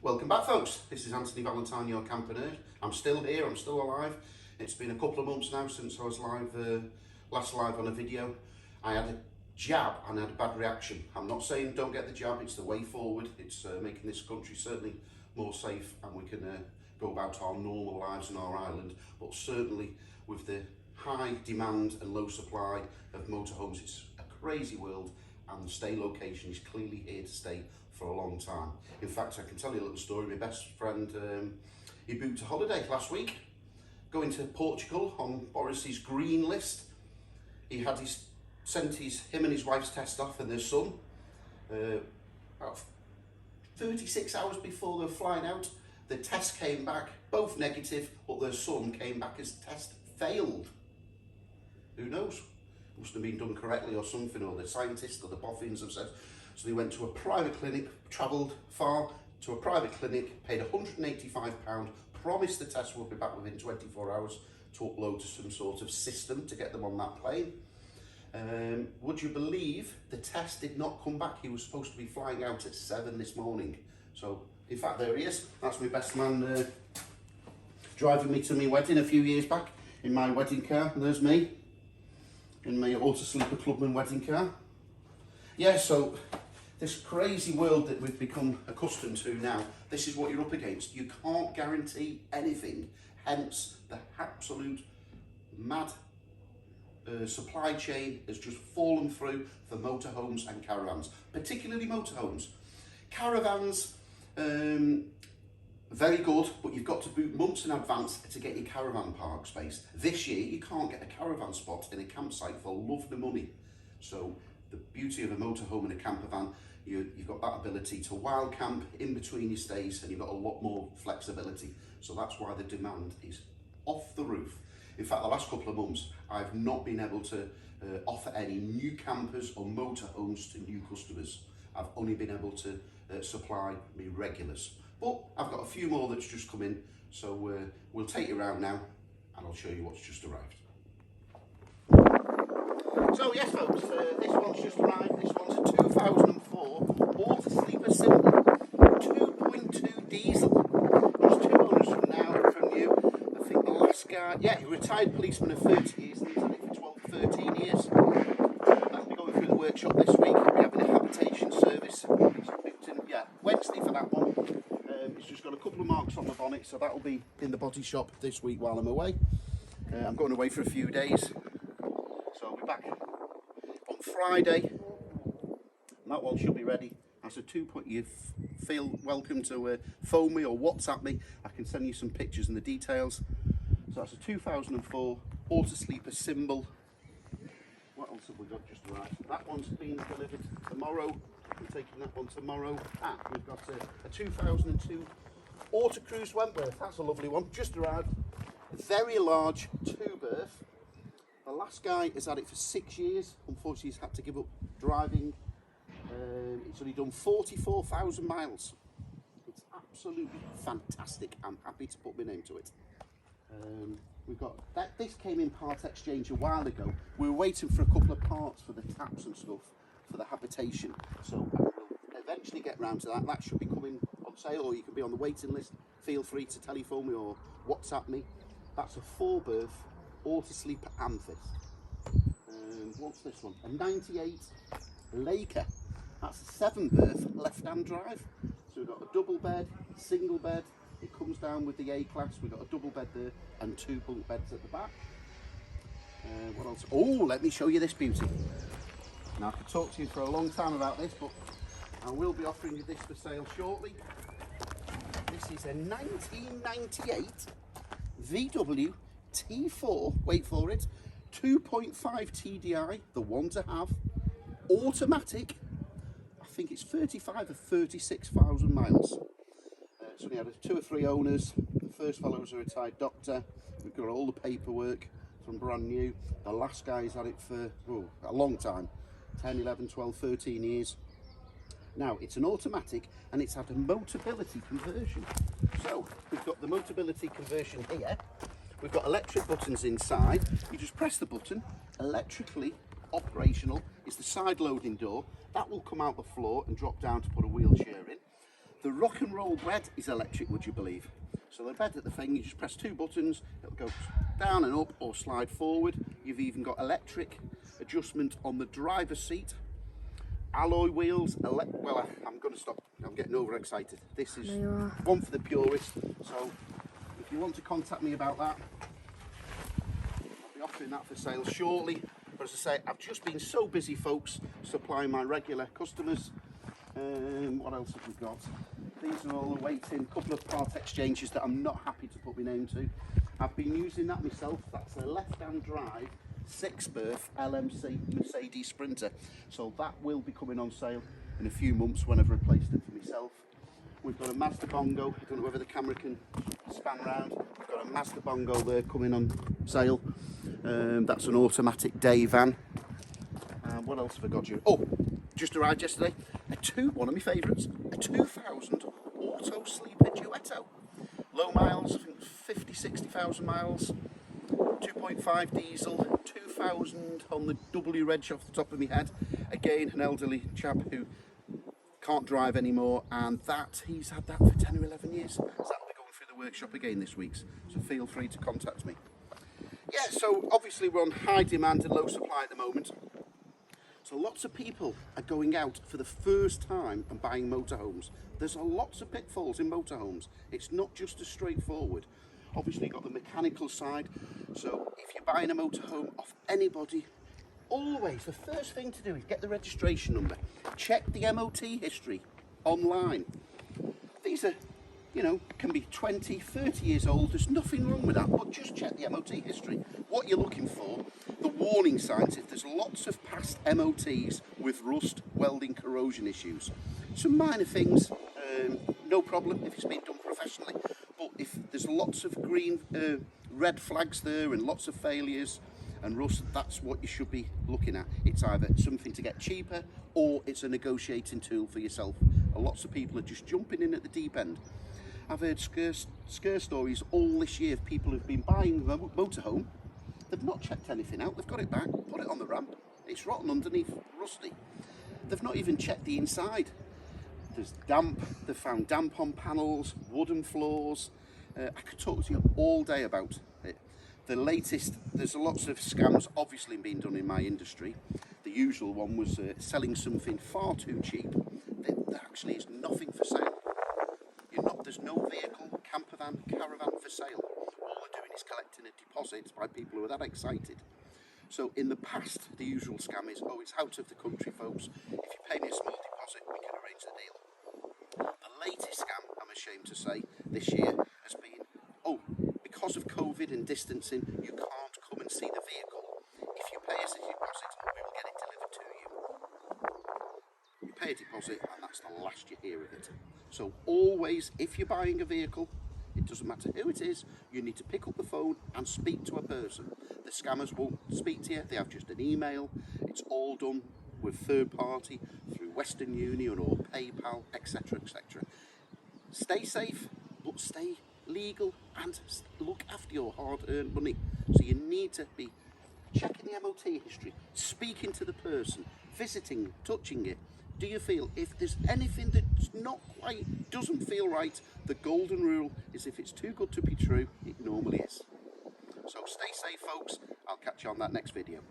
Welcome back, folks. This is Antony Valentine, your camper nerd. I'm still here, I'm still alive. It's been a couple of months now since I was last live on a video. I had a jab and I had a bad reaction. I'm not saying don't get the jab, it's the way forward. It's making this country certainly more safe and we can go about our normal lives in our island. But certainly with the high demand and low supply of motorhomes, it's a crazy world and the stay location is clearly here to stay for a long time. In fact, I can tell you a little story. My best friend, he booked a holiday last week, going to Portugal on Boris's green list. He had sent him and his wife's test off and their son about 36 hours before they were flying out. The test came back, both negative, but their son came back as test failed. Who knows? Must have been done correctly or something, or the scientists or the boffins have said. So they went to a private clinic, travelled far to a private clinic, paid £185, promised the test would be back within 24 hours to upload to some sort of system to get them on that plane. Would you believe the test did not come back? He was supposed to be flying out at 7 this morning. So, in fact, there he is. That's my best man driving me to my wedding a few years back in my wedding car. And there's me in my Auto Sleeper Clubman wedding car. Yeah, so this crazy world that we've become accustomed to now, this is what you're up against. You can't guarantee anything, hence the absolute mad supply chain has just fallen through for motorhomes and caravans, particularly motorhomes. Caravans, very good, but you've got to book months in advance to get your caravan park space. This year, you can't get a caravan spot in a campsite for love nor money. So the beauty of a motorhome and a camper van, you've got that ability to wild camp in between your stays and you've got a lot more flexibility. So that's why the demand is off the roof. In fact, the last couple of months, I've not been able to offer any new campers or motorhomes to new customers. I've only been able to supply me regulars. But I've got a few more that's just come in, so we'll take you around now and I'll show you what's just arrived. So yes folks, this one's just arrived. This one's a 2004 Auto Sleeper Symbol 2.2 diesel. There's two owners from now, from you. I think the last guy, yeah, a retired policeman of 30 years, and he's had it for 13 years. That'll be going through the workshop this week. We're having a habitation service. Yeah, Wednesday for that one. It's just got a couple of marks on the bonnet, so that'll be in the body shop this week while I'm away. I'm going away for a few days, so I'll be back on Friday. And that one should be ready. That's a 2. You feel welcome to phone me or WhatsApp me. I can send you some pictures and the details. So that's a 2004 Auto Sleeper Symbol. What else have we got just arrived? That one's being delivered tomorrow. I'm taking that one tomorrow. We've got a 2002 Auto Cruise Wentworth. That's a lovely one. Just arrived. Very large 2-berth. The last guy has had it for 6 years. Unfortunately, he's had to give up driving. It's only done 44,000 miles. It's absolutely fantastic. I'm happy to put my name to it. We've got that. This came in part exchange a while ago. We were waiting for a couple of parts for the taps and stuff for the habitation. So I will eventually get round to that. That should be coming on sale, or you can be on the waiting list. Feel free to telephone me or WhatsApp me. That's a 4-berth Auto Sleeper Amethyst. What's this one? A 98 Laker. That's a 7-berth left-hand drive. So we've got a double bed, single bed. It comes down with the A-class. We've got a double bed there and 2 bunk beds at the back. What else? Oh, let me show you this beauty. Now I could talk to you for a long time about this, but I will be offering you this for sale shortly. This is a 1998 VW T4, wait for it, 2.5 TDI, the one to have, automatic. I think it's 35 or 36,000 miles. It's only had 2 or 3 owners. The first fellow was a retired doctor. We've got all the paperwork from brand new. The last guy's had it for a long time, 10, 11, 12, 13 years. Now, it's an automatic and it's had a Motability conversion. So, we've got the Motability conversion here. We've got electric buttons inside. You just press the button, electrically operational. It's the side loading door. That will come out the floor and drop down to put a wheelchair in. The rock and roll bed is electric, would you believe? So the bed at the thing, you just press 2 buttons, it'll go down and up or slide forward. You've even got electric adjustment on the driver's seat. Alloy wheels, well, I'm going to stop, I'm getting overexcited. This is one for the purist, so if you want to contact me about that, I'll be offering that for sale shortly. But as I say, I've just been so busy, folks, supplying my regular customers. What else have we got? These are all awaiting a couple of part exchanges that I'm not happy to put my name to. I've been using that myself. That's a left-hand drive 6-berth LMC Mercedes Sprinter. So that will be coming on sale in a few months when I've replaced it for myself. We've got a Mazda Bongo. I don't know whether the camera can span round. We've got a Mazda Bongo there coming on sale. That's an automatic day van. What else have I got you? Oh, just arrived yesterday. One of my favourites, a 2000 Auto Sleeper Duetto. Low miles, I think 60,000 miles. 2.5 diesel, 2000 on the W reg off the top of my head. Again, an elderly chap who can't drive anymore, and he's had that for 10 or 11 years. So that'll be going through the workshop again this week, so feel free to contact me. Yeah, so obviously we're on high demand and low supply at the moment. So lots of people are going out for the first time and buying motorhomes. There's lots of pitfalls in motorhomes. It's not just as straightforward. Obviously you've got the mechanical side. So if you're buying a motorhome off anybody, always the first thing to do is get the registration number. Check the MOT history online. These are, you know, can be 20, 30 years old. There's nothing wrong with that, but just check the MOT history. What you're looking for, the warning signs, if there's lots of past MOTs with rust, welding, corrosion issues. Some minor things, no problem if it's been done professionally, but if there's lots of red flags there and lots of failures and rust, that's what you should be looking at. It's either something to get cheaper or it's a negotiating tool for yourself. And lots of people are just jumping in at the deep end. I've heard scare stories all this year of people who've been buying a motorhome. They've not checked anything out. They've got it back, put it on the ramp. It's rotten underneath, rusty. They've not even checked the inside. There's damp. They've found damp on panels, wooden floors. I could talk to you all day about it. The latest, there's lots of scams obviously being done in my industry. The usual one was selling something far too cheap. There actually is nothing for sale. There's no vehicle, camper van, caravan for sale. All they're doing is collecting a deposit by people who are that excited. So in the past, the usual scam is, oh, it's out of the country, folks. If you pay me a small deposit, we can arrange the deal. The latest scam, I'm ashamed to say, this year has been, oh, because of COVID and distancing, you can't come and see the vehicle. If you pay us a deposit, we will get it delivered to you. You pay a deposit, and that's the last you hear of it. So always, if you're buying a vehicle, it doesn't matter who it is, you need to pick up the phone and speak to a person. The scammers won't speak to you, they have just an email. It's all done with third party, through Western Union or PayPal, etc, etc. Stay safe, but stay legal and look after your hard-earned money. So you need to be checking the MOT history, speaking to the person, visiting, touching it. Do you feel if there's anything that's not quite, doesn't feel right, the golden rule is if it's too good to be true, it normally is. So stay safe, folks. I'll catch you on that next video.